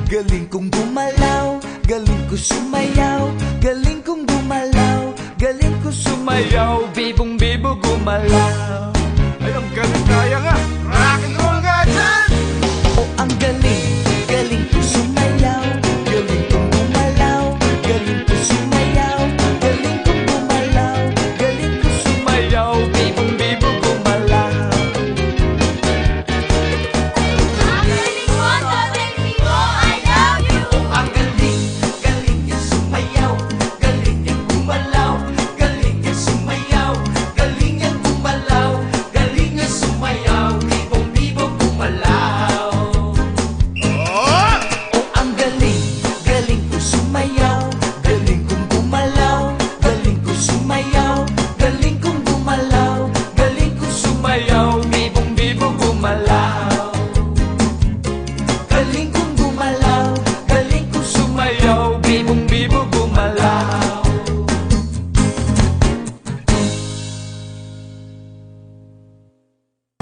galing kong gumalaw, galing ko sumayaw, galing kong gumalaw, galing ko sumayaw, bibong-bibo gumalaw. Ay, ang galing, kaya nga. Rock and roll nga dyan. Oh, ang galing, galing ko sumayaw, galing kong gumalaw, galing ko sumayaw, galing kong gumalaw, galing ko sumayaw, bibong-bibo gumalaw. Ang galing mo, Totally mo, I love you. Ang galing, galing niya sumayaw, galing niya gumalaw, galing niya sumayaw, galing niya gumalaw, galing niya sumayaw, bibong-bibo gumalaw. Oh! Oh, ang galing, galing ko sumayaw, galing kong gumalaw, galing ko sumayaw, galing kong gumalaw, galing ko sumayaw, bibong-bibo gumalaw. Galing kong gumalaw, galing ko sumayaw, bibong-bibo gumalaw.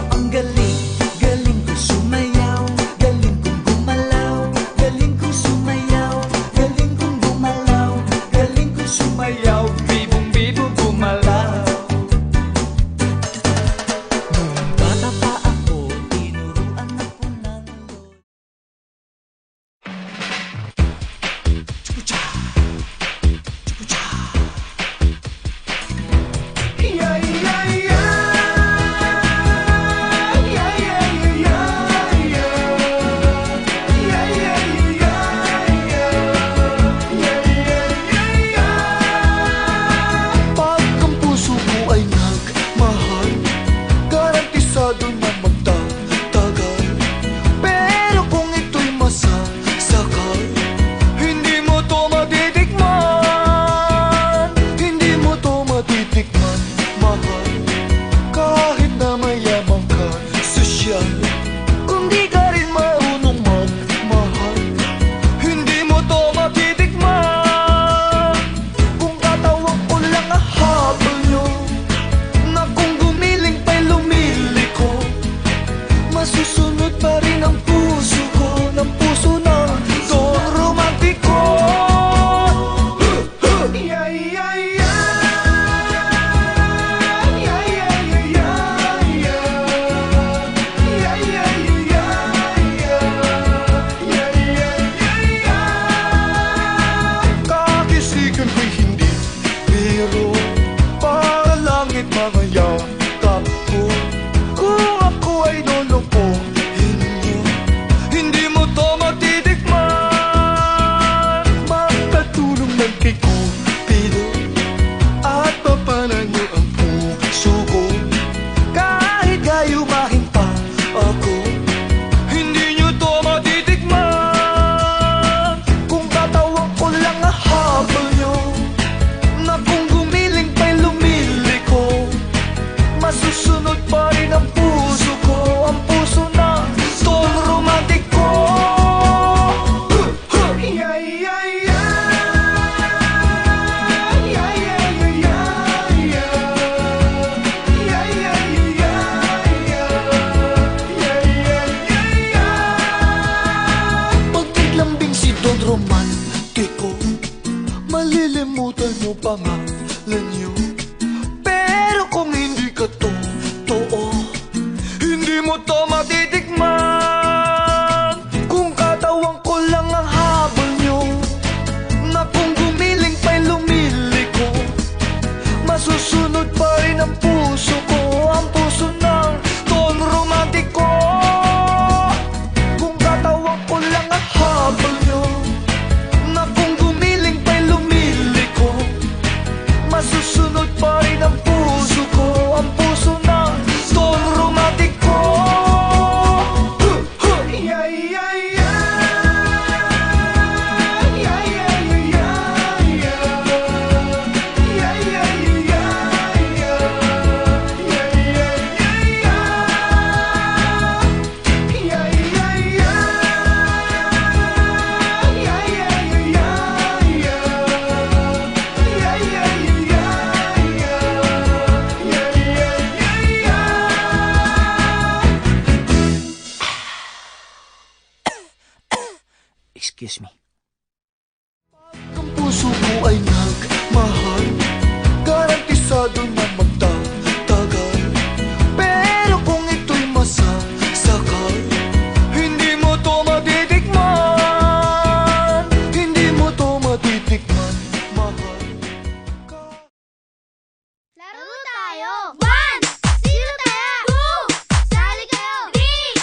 Ang galing, galing ko sumayaw, galing kong gumalaw, galing ko sumayaw, galing kong gumalaw, galing ko sumayaw, bibong-bibo gumalaw. Nung bata pa ako, tinuruan ako ng lolo. Chukucha, chukucha. Yeah, yeah, yeah. Yeah, yeah, yeah, yeah, yeah. Yeah, yeah, yeah, yeah. Yeah, yeah, yeah, yeah. Pag ang puso mo ay nagmahal, garantisado na magtatagal. Pero kung ito'y masasakal, hindi mo to matitikman. Hindi mo to matitikman, mahal. Kahit na mayaman ka, sosyal, kung di ka rin marunong magmahal, hindi mo to matitikman. Kung katawang ko lang ang habol nyo, na kung gumiling pa'y lumiliko, masusunod pa rin ang puso ko, ng puso ng don romantiko. Yeah, yeah, yeah. Yeah, yeah, yeah, yeah. Yeah, yeah, yeah, yeah. Yeah, yeah, yeah. Kakisigan ko'y hindi biro, para langit mga yakap ko. Kung ako ay lolokohin nyo, hindi mo to matitikman. Magpatulong lang kay Cupido at papanan nyo ang puso ko. Kahit gayumahin pa ako, hindi nyo to matitikman. Kung katawang ko lang ang habol nyo, na kung gumiling pa'y lumiliko, masusunod pa rin ang puso ko, ang puso na don romantiko. Yeah, yeah, yeah. Yeah, yeah, yeah, yeah. Yeah, yeah, yeah, yeah. Yeah, yeah, yeah. Pag naglambing si Don Romantiko, malilimutan mo pangalan niyo. Pero kung hindi ka totoo, hindi mo to matitikman. Kung katawang ko lang ang habol nyo, na kung gumiling pa'y lumiliko, masusunod pa rin ang puso ko, ang puso ng don romantiko. Kung katawang ko lang ang habol nyo, na kung gumiling pa'y lumiliko, Excuse me. Ang puso ko ay nagmahal, garantisado na magtatagal. Pero kung ito'y masasakal, hindi mo to matitikman. Hindi mo to matitikman, mahal. Laro tayo! 1! Sino tayo? 2! Sali kayo! 3!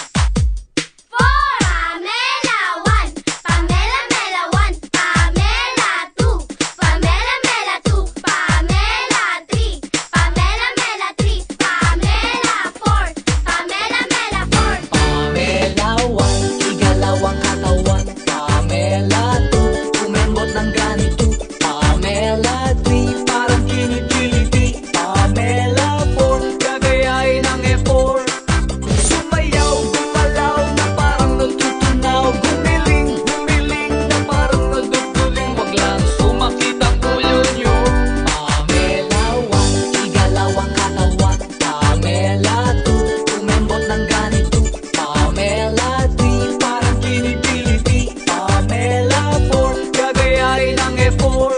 4! Pamela 1! Pamela Mela 1! Pamela 2! Pamela Mela 2! Pamela 3! Pamela Mela 3! Pamela 4! Pamela Mela 4! Pamela 1, igalawang katawan. Pamela 2, kumembot ng ganito. Pamela 3, parang kinitiliti. Pamela 4, gagayain ng E4. Sumayaw, gumalaw na parang natutunaw. Gumiling, gumiling na parang naduduling. Wag lang sumakit ang ulo nyo. Pamela 1, igalawang katawan. Pamela 2, kumembot ng ganito. Pamela 3, parang kinitiliti. Pamela 4, gagayain ng E4.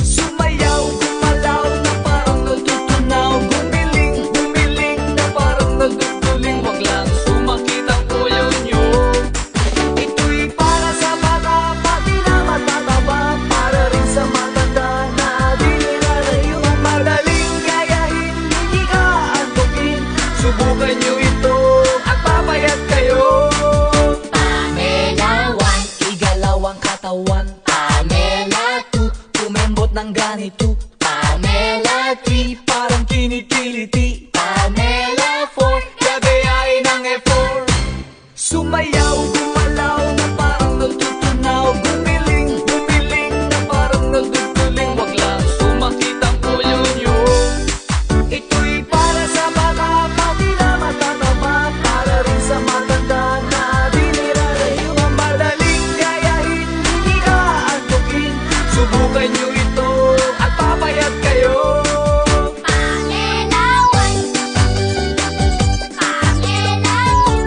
Sumayaw, gumalaw na parang natutunaw. Gumiling, gumiling na parang naduduling. Wag lang sumakit ang ulo nyo. Ito'y para sa bata, pati na matataba. Para rin sa matanda na di nilalayo. Madaling gayahin, hindi ka antukin. Subukan nyo ito at papayat kayo. Pamela 1, igalawang katawan. Pamela 2, kumembot ng ganito. Pamela 3, parang kinitiliti. Pamela 4, gagayain ng E4. Sumayaw, gumalaw na parang natutunaw. Gumiling, gumiling na parang naduduling. Wag lang sumakit ang ulo nyo. Ito'y para sa bata, pati na matataba. Para rin sa matanda na di nilalayo. Madaling gayahin, hindi ka antukin. Subukan nyo ito at papayat kayo. Pamela 1! Pamela 2!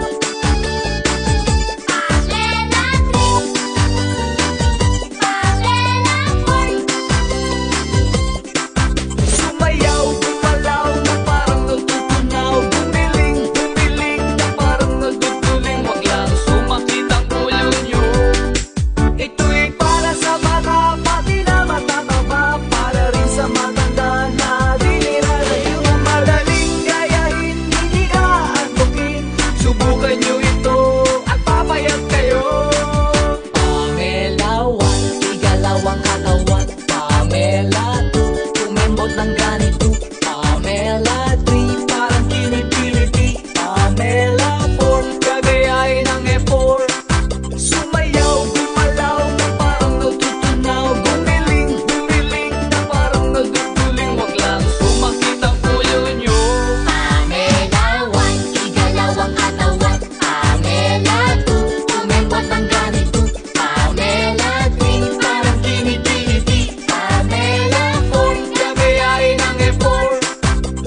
Pamela 3! Pamela 4! Sumayaw, gumalaw na parang natutunaw. Gumiling, gumiling na parang naduduling. Wag lang sumakit ang ulo nyo. Ito'y para sa bata, pati na matataba. Para rin sa matanda na di nilalayo. Madaling gayahin, hindi ka antukin. Subukan nyo ito at papayat kayo. Pamela 1, igalawang katawan. Pamela 2, kumembot ng ganito. Pamela 3, parang kinitiliti. Pamela 4, gagayain ng E4. Sumayaw, gumalaw na parang natutunaw. Gumiling, gumiling na parang naduduling. Wag lang sumakit ang ulo nyo. Pamela 1, igalawang katawan. Pamela 2, kumembot ng ganito. Pamela 3, parang kinitiliti. Pamela 4, gagayain ng E4.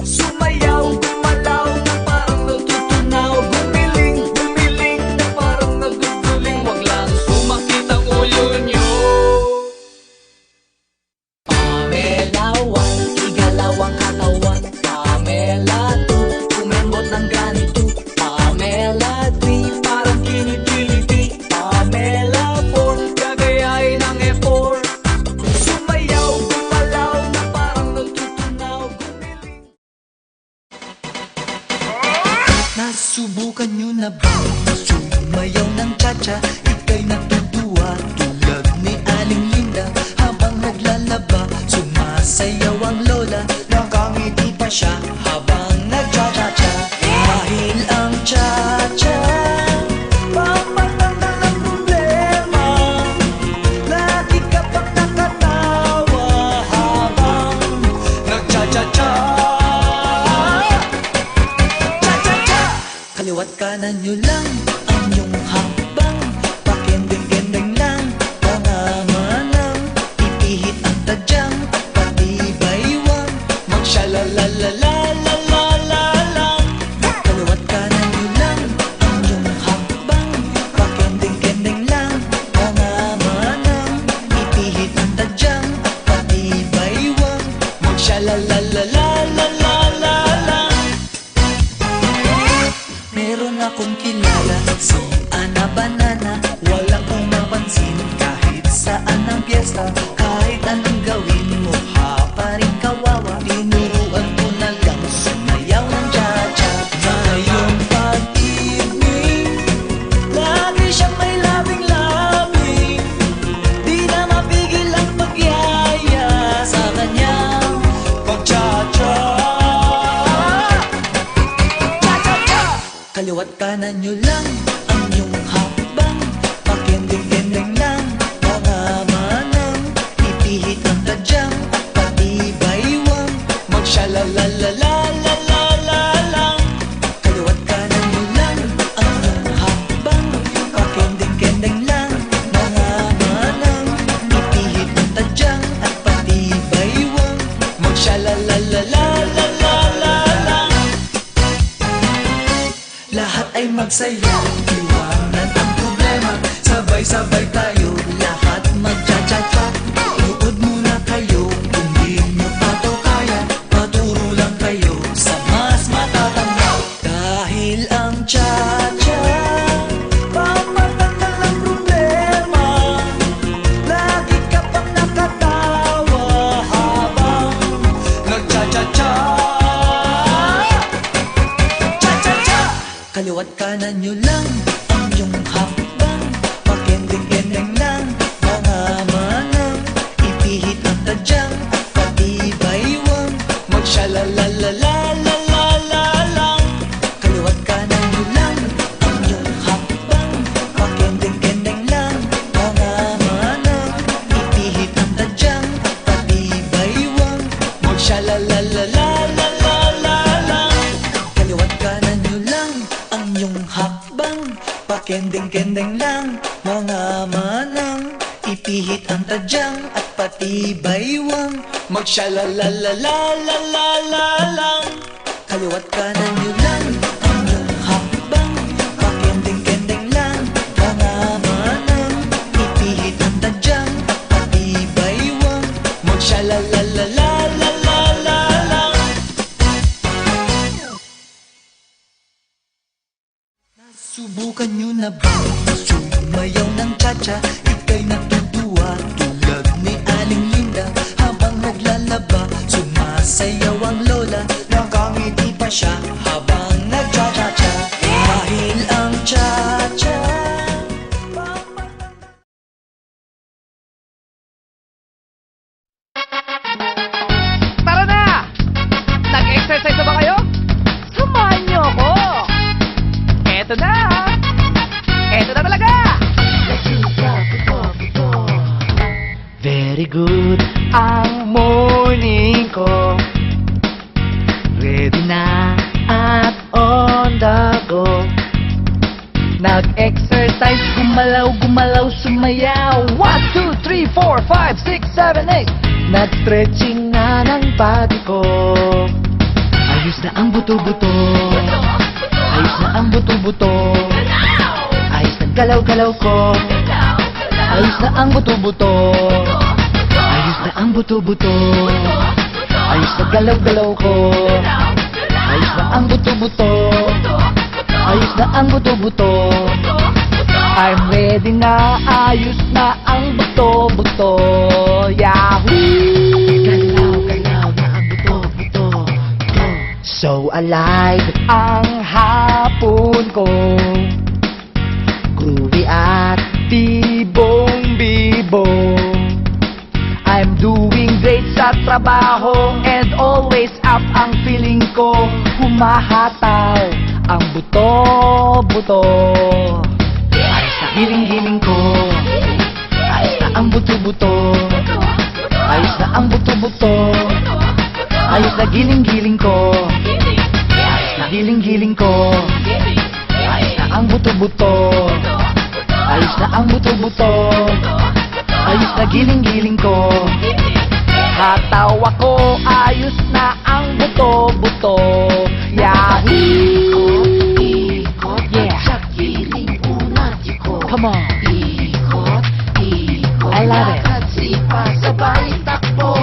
Sumayaw, gumalaw na parang natutunaw. Gumiling, gumiling na parang naduduling. Wag lang sumakit ang ulo nyo. Pamela 1, igalawang katawan. Pamela 2, kumembot ng ganito. Pamela 3, parang kinitiliti. Pamela 4, gagayain ng E4. Sumayaw, gumalaw na parang natutunaw. Gumiling. Nasubukan nyo na ba sumayaw ng cha-cha? Ika'y natutuwa tulad ni Aling Linda. Habang naglalaba, sumasayaw ang lola. Nakangiti pa siya habang nagcha-cha-cha. Dahil ang cha-cha pampatanggal ng problema. Lagi ka pang nakatawa habang nagcha-cha-cha. Cha-cha-cha! Kaliwat kanan nyo lang ang iyong hakbang. Pakendeng-kendeng lang, pangamanang. Ipihit ang tadyang, pati baywang. Magsha-la-la-la-la-la-la-la. Kaliwat kanan nyo lang ang iyong hakbang. Pakendeng-kendeng lang, pangamanang. Kaliwat kanan nyo lang ang iyong hakbang, pakending-kending lang mga manang, ipihit ang tadyang at pati baywang, magsyalalalalalala lang. Kaliwat kanan nyo lang ang iyong hakbang, pakending-kending lang mga manang, ipihit ang tadyang at pati baywang, magsyalalalalalala lang. Lahat ay magsaya, iwanan ang problema, sabay-sabay tayo, lahat magcha-cha-cha. Luod muna kayo, kung di nyo pa to kaya, paturo lang kayo sa mas matatanda. Dahil ang cha-cha, pamatan na lang problema, lagi ka pang nakatawa habang nag-cha-cha-cha. Kaliwat kanan nyo lang ang iyong hakbang, pakending-kending lang mga manang, ipihit ang tadyang at pati baywang, magsyalalalalalala lang. Kaliwat kanan nyo lang ang iyong hakbang, pakending-kending lang mga manang, ipihit ang tadyang at pati baywang, magsyalalalalalala lang. Kaliwat kanan nyo lang ang iyong hakbang, pakending-kending lang mga manang, ipihit ang tadyang at pati baywang, magsyalalalalalala lang. Kaliwat kanan nyo lang ang iyong hakbang, pakending-kending lang mga manang, ipihit ang tadyang at pati baywang, magsyalalalalalala lang. Subukan nyo na ba sumayaw ng cha-cha? Ika'y natutuwa tulad ni Aling Linda, habang naglalaba sumasayaw ang lola, nakangiti pa siya habang nag-cha-cha-cha. Dahil ang cha-cha, Tara na! Nag-exercise na ba kayo? Samahan niyo ako! Eto na! Eto na talaga! Very good ang morning ko, ready na at on the go. Nag-exercise, gumalaw-gumalaw, sumayaw. 1, 2, 3, 4, 5, 6, 7, 8. Nag-stretching na ng body ko. Ayos na ang buto-buto, ayos na ang buto-buto, ayos na galaw-galaw ko. Ayos na ang buto-buto, ayos na ang buto-buto, ayos na galaw-galaw ko. Ayos na ang buto-buto, ayos na ang buto-buto, I'm ready na, ayos na ang buto-buto. Yahoo! Galaw-galaw na ang buto-buto. So alive ang hapon ko, groovy at bibong-bibong. I'm doing great sa trabaho and always up ang feeling ko. Humahataw ang buto-buto. Ayos na hiling-hiling ko, ayos na ang buto-buto, ayos na ang buto-buto, ayos na giling-giling ko, ayos na hiling-hiling ko, ayos na ang buto-buto, ayos na ang buto-buto, ayos na giling-giling ko. Hatawa ko, ayos na ang buto-buto. Yahoo! Yeah! Come on! I love it!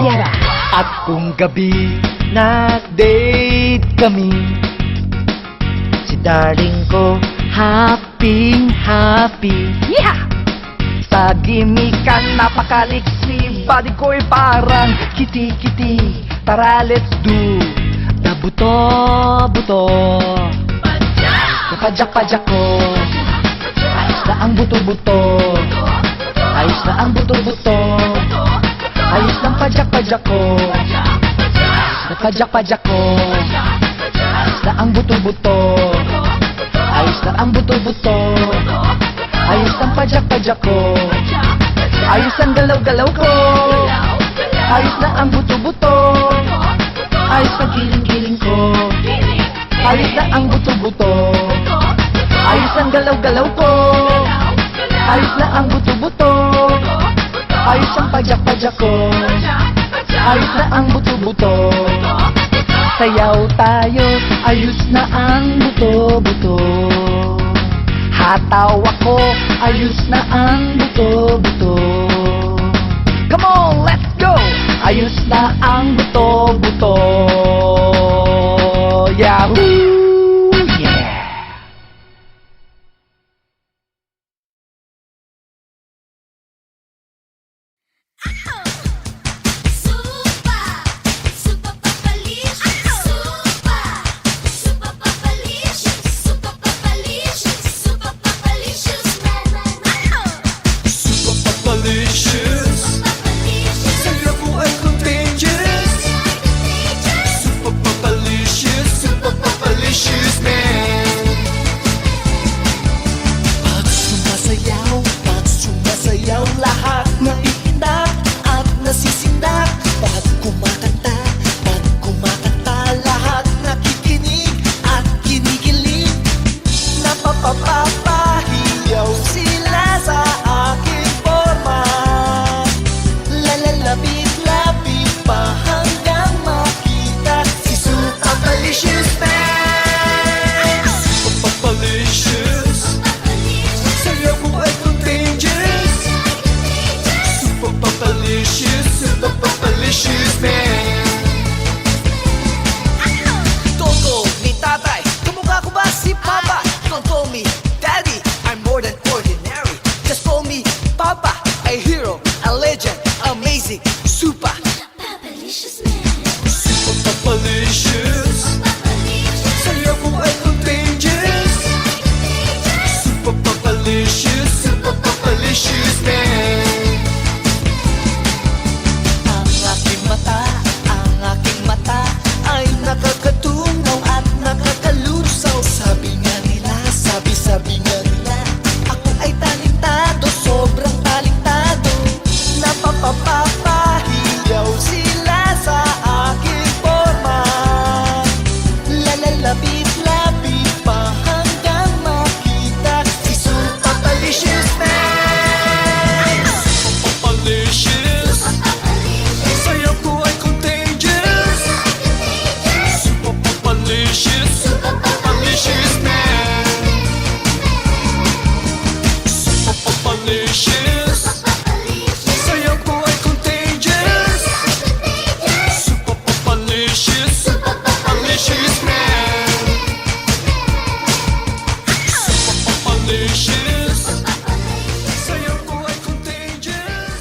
Yeah! At kung gabi nag-date kami, si darling ko happy-happy. Yeah! Sa gimikan napakaliksi, body ko'y parang kiti-kiti. Tara, let's do the buto-buto. Napadyak-padyak ko, ayos na ang buto-buto, ayos na ang buto-buto, ayos ng padyak-padyak ko, napadyak-padyak ko, ayos na ang buto-buto, ayos Ayos na ang buto-buto, ayos ang padyak-padyak ko, ayos ang galaw-galaw ko, ayos na ang buto-buto, ayos ang giling-giling ko, ayos na ang buto-buto, ayos ang galaw-galaw ko, ayos na ang buto-buto, ayos ang padyak-padyak ko, ayos na ang buto-buto. Sayaw tayo, ayos na ang buto-buto. Hataw ako, ayos na ang buto-buto. Come on, let's go! Ayos na ang buto-buto. Yahoo! Yeah! Super papalicious, super papalicious, super papalicious, super papalicious, Super papalicious, saya ko ay contagious. Super papalicious man. Pag sumasayaw, lahat na itindak at nasisindak. Pag kumakanta, lahat nakikinig at kinikilig. Napapapahiyaw sila sa aking forma. Lalalapit-lapit pa hanggang makita si Super Palicious Man. Super Palicious, saya ko ay contagious. Super Palicious Man. Toto ni tatay, kamukha ko ba si Papa? Don't call me Daddy, I'm more than ordinary. Just call me Papa, a hero, a legend, amazing, super. Super papalicious, saya ko ay contagious. Super papalicious man. Ang aking mata ay nakakatunaw at nakakalusaw. Sabi nga nila, ako ay talentado, sobrang talentado. Napapapahiyaw sila sa aking forma. Lalalapit-lapit pa hanggang makita si Super Palicious Man. Super Palicious, saya ko ay contagious. Super Palicious Man. Super Palicious, saya ko ay contagious. Super Palicious Man. Super Palicious, saya ko ay contagious.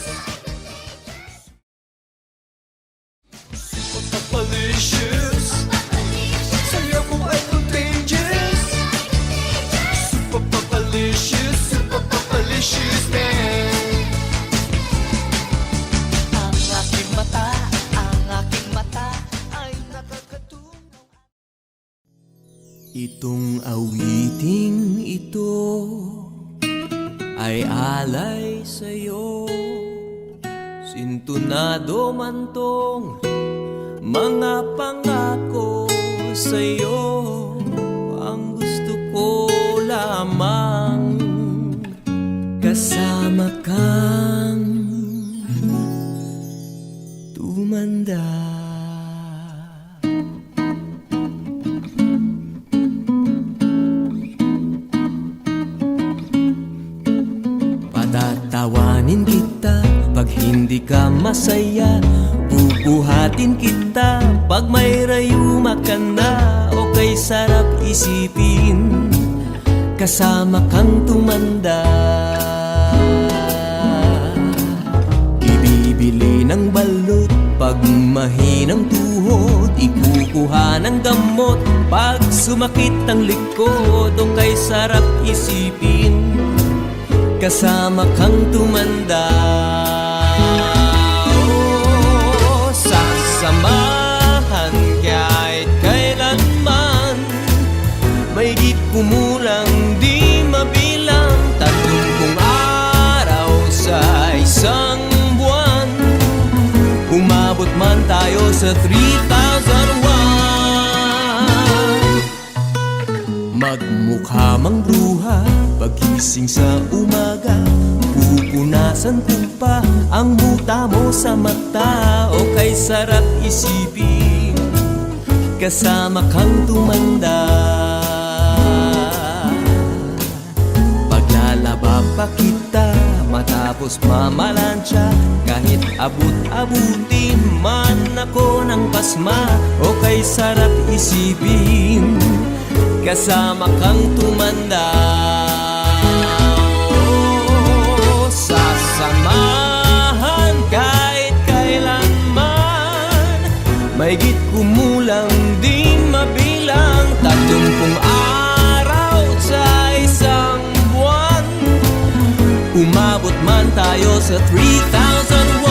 Super Palicious, saya ko ay contagious. Super Palicious Man. Ang aking mata ay nakakatunaw. Itong awiting ito ay alay sa'yo. Sintunado man tong mga pangako sa'yo. Ang gusto ko lamang kasama kang tumanda. Patatawanin kita pag hindi ka masaya. Bubuhatin kita pag may rayuma ka na. O kay sarap isipin kasama kang tumanda. Ibibili ng balot pag mahinang tuhod. Ikukuha ng gamot pag sumakit ang likod. O kay sarap isipin kasama kang tumanda. Oh, sasamahan kahit kailanman, may di kumulang sa 3001. Magmukha mang bruha, pagising sa umaga, pupunasan ko pa ang muta mo sa mata. O kay sarap isipin, kasama kang tumanda. Paglalaba pa kita, matapos mamalansya, kahit abut-abutin man ako ng pasma. O kay sarap isipin, kasama kang tumanda. Oh, sasamahan kahit kailanman, mahigit kumulang di mabilang, 30 araw sa isang buwan. Umabot man tayo sa 3001.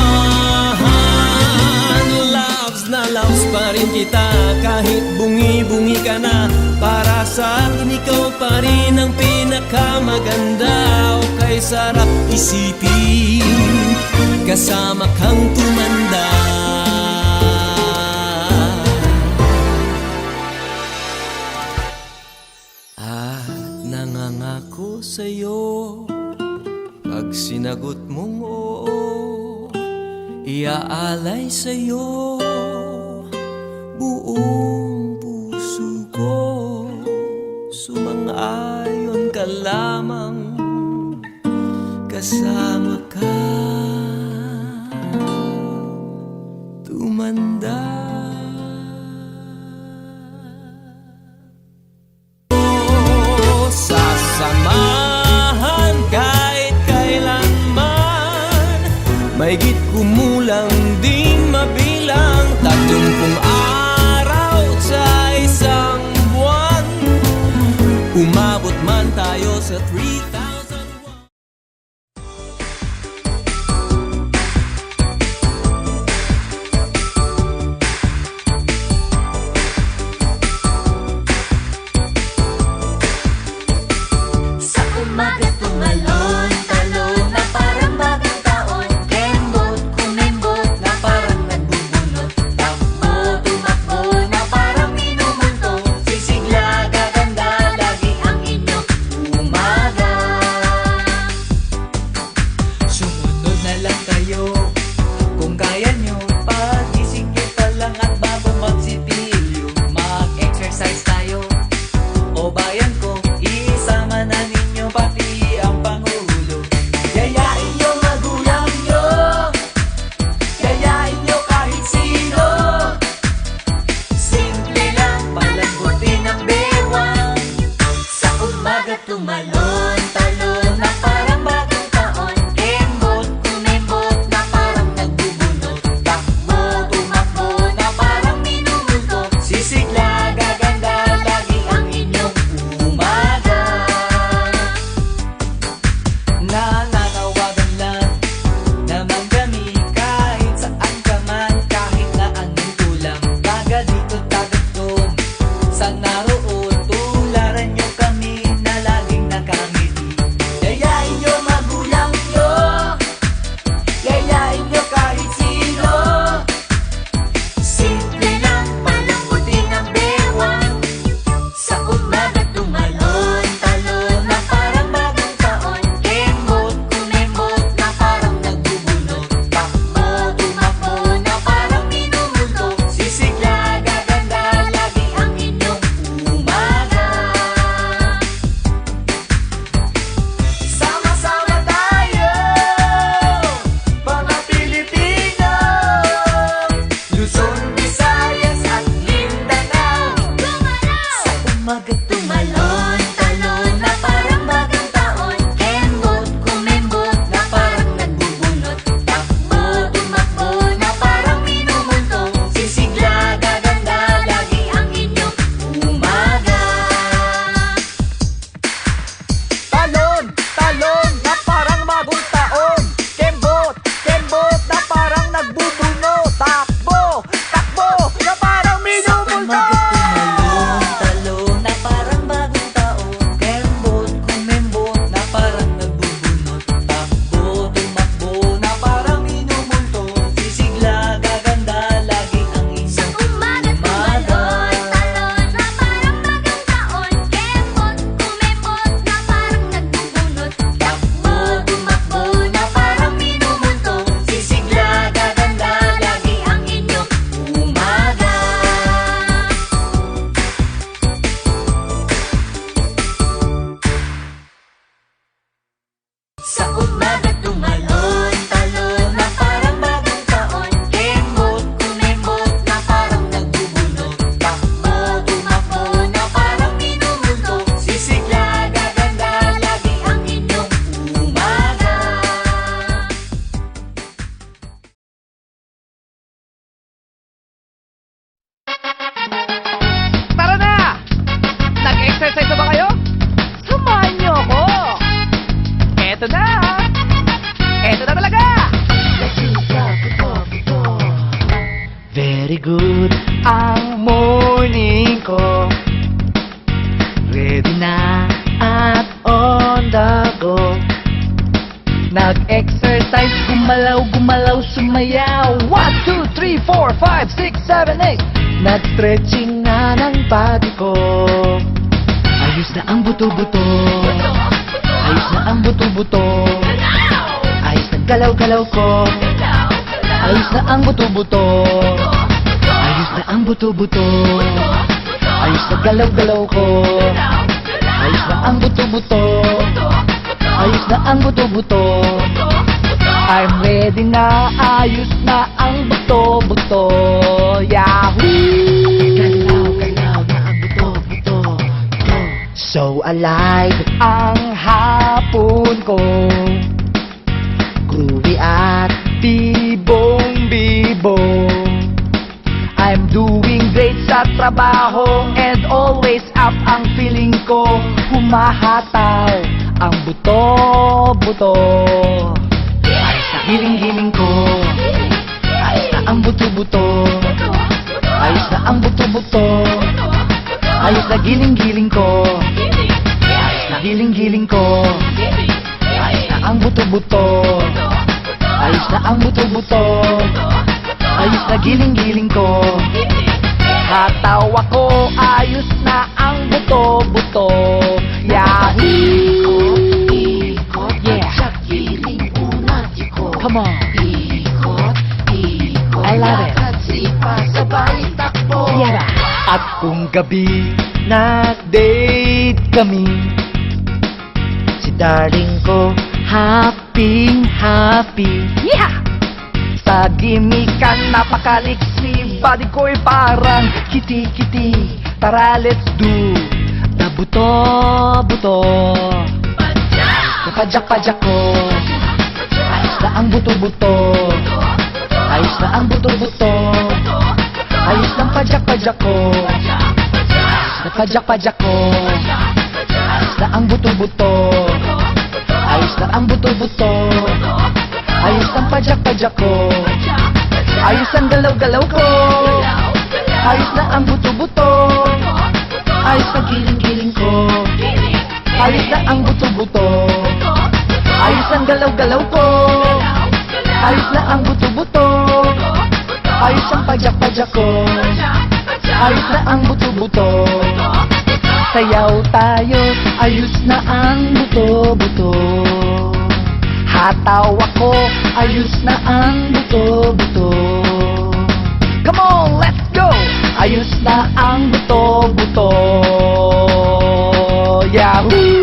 Loves na loves pa rin kita, kahit bungi-bungi ka na. Para sa akin ikaw pa rin ang pinakamaganda. O kay sarap isipin, kasama kang tumanda. At nangangako sa'yo, pag sinagot mong oo, iaalay sa'yo buong puso ko. Sumang-ayon ka lamang, kasama ka tumanda. Oh, sasamahan kahit kailanman, mahigit kumulang di mabilang, 30 araw sa isang buwan. Umabot man tayo sa 3001. Sa umaga tumalon-talon na parang bagong taon, kembot, kumembot na parang nagbubunot, takbo, tumakbo na parang minumulto, sisigla, gaganda, lagi ang inyong umaga. Sumunod na lang kayo kung kaya nyo. Pagising nyo pa lang at bago magsipilyo, mag-exercise tayo. O bayan ko, isama na ninyo pati ang Pangulo. Yayain nyo magulang nyo, yayain nyo kahit sino. Simple lang palambutin ang bewang. Sa umaga tumalon-talon na parang bagong taon, kembot, kumembot na parang Eto na! Eto na talaga! Very good ang morning ko. Ready na at on the go. Nag-exercise, gumalaw, sumayaw. 1, 2, 3, 4, 5, 6, 7, 8. Nag-stretching na ng body ko. Ayos na ang buto-buto. Ayos na ang buto-buto. Ayos na galaw-galaw ko. Ayos na ang buto-buto. Ayos na ang buto-buto. Ayos na galaw-galaw ko. Ayos na ang buto-buto. Ayos na ang buto-buto. I'm ready na. Ayos na ang buto-buto. Yahoo! Galaw-galaw na ang buto-buto. So alive ang hapon ko. Groovy at bibong-bibong. I'm doing great sa trabaho and always up ang feeling ko. Humahataw ang buto-buto. Ayos na giling-giling ko. Ayos na ang buto-buto. Ayos na ang buto-buto. Ayos na giling-giling ko. Ayos na giling-giling ko. Ayos na ang buto-buto. Ayos na ang buto-buto. Ayos na giling-giling ko. Katawa ko, ayos na ang buto-buto. Yahoo! Yeah! Come on! I love it! Yeah! At kung gabi nag-date kami, si darling ko happy-happy. Yeah! Sa gimikan napakaliksi, body ko'y parang kiti-kiti. Tara, let's do the buto-buto. Napadyak-padyak ko. Ayos na ang buto-buto. Ayos na ang buto-buto. Ayos na ang padyak-padyak ko. Napadyak-padyak ko. Ayos na ang buto-buto. Ayos na ang buto-buto. Ayos ang padyak-padyak ko. Ayos ang galaw-galaw ko. Ayos na ang buto-buto. Ayos na giling-giling ko. Ayos na ang buto-buto. Ayos ang galaw-galaw ko. Ayos na ang buto-buto. Ayos ang padyak-padyak ko. Ayos na ang buto-buto. Sayaw tayo. Ayos na ang buto-buto. Hataw ako, ayos na ang buto-buto. Come on, let's go! Ayos na ang buto-buto. Yahoo!